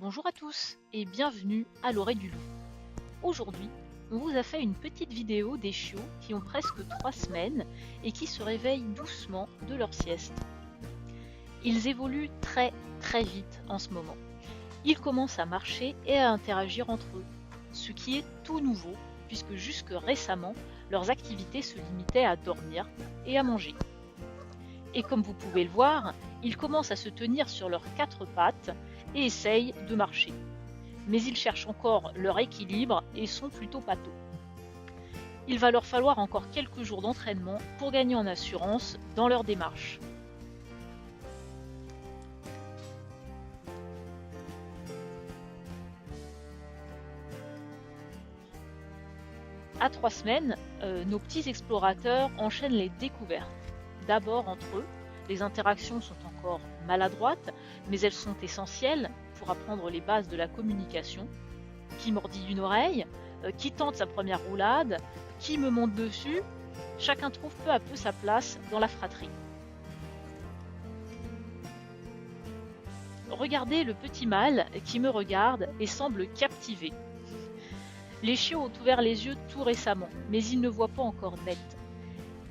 Bonjour à tous et bienvenue à l'oreille du loup. Aujourd'hui, on vous a fait une petite vidéo des chiots qui ont presque 3 semaines et qui se réveillent doucement de leur sieste. Ils évoluent très vite en ce moment. Ils commencent à marcher et à interagir entre eux, ce qui est tout nouveau puisque jusque récemment, leurs activités se limitaient à dormir et à manger. Et comme vous pouvez le voir, ils commencent à se tenir sur leurs 4 pattes et essayent de marcher. Mais ils cherchent encore leur équilibre et sont plutôt pâteaux. Il va leur falloir encore quelques jours d'entraînement pour gagner en assurance dans leur démarche. À 3 semaines, nos petits explorateurs enchaînent les découvertes. D'abord entre eux, les interactions sont encore maladroites, mais elles sont essentielles pour apprendre les bases de la communication. Qui mordit d'une oreille, qui tente sa première roulade, qui me monte dessus, chacun trouve peu à peu sa place dans la fratrie. Regardez le petit mâle qui me regarde et semble captivé. Les chiots ont ouvert les yeux tout récemment, mais ils ne voient pas encore net.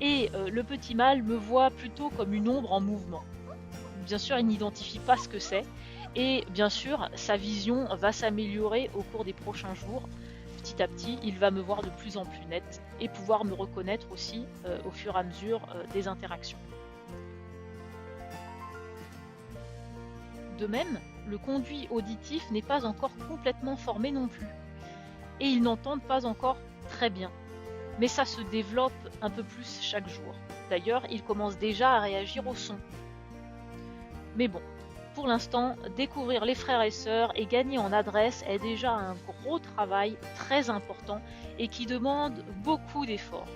Et le petit mâle me voit plutôt comme une ombre en mouvement. Bien sûr, il n'identifie pas ce que c'est, et bien sûr, sa vision va s'améliorer au cours des prochains jours. Petit à petit, il va me voir de plus en plus net et pouvoir me reconnaître aussi au fur et à mesure des interactions. De même, le conduit auditif n'est pas encore complètement formé non plus. Et ils n'entendent pas encore très bien. Mais ça se développe un peu plus chaque jour. D'ailleurs, ils commencent déjà à réagir au son. Mais bon, pour l'instant, découvrir les frères et sœurs et gagner en adresse est déjà un gros travail très important et qui demande beaucoup d'efforts.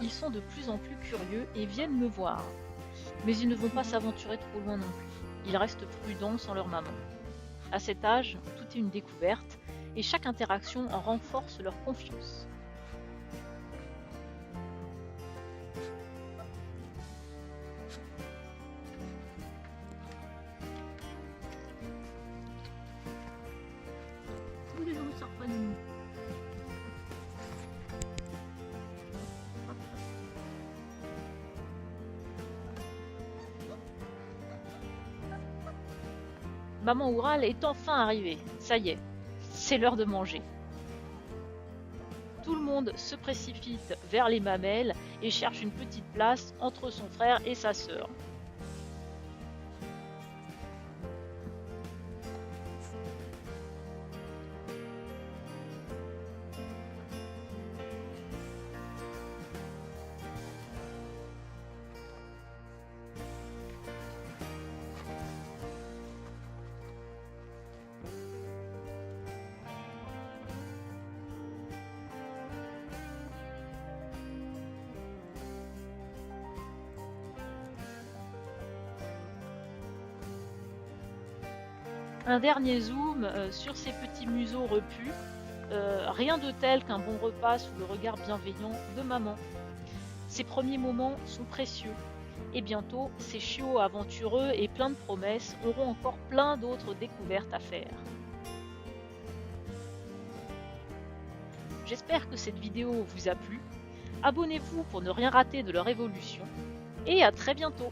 Ils sont de plus en plus curieux et viennent me voir. Mais ils ne vont pas s'aventurer trop loin non plus. Ils restent prudents sans leur maman. À cet âge, tout est une découverte et chaque interaction en renforce leur confiance. Maman Oural est enfin arrivée. Ça y est, c'est l'heure de manger. Tout le monde se précipite vers les mamelles et cherche une petite place entre son frère et sa sœur. Un dernier zoom sur ces petits museaux repus. Rien de tel qu'un bon repas sous le regard bienveillant de maman. Ces premiers moments sont précieux. Et bientôt, ces chiots aventureux et pleins de promesses auront encore plein d'autres découvertes à faire. J'espère que cette vidéo vous a plu. Abonnez-vous pour ne rien rater de leur évolution. Et à très bientôt!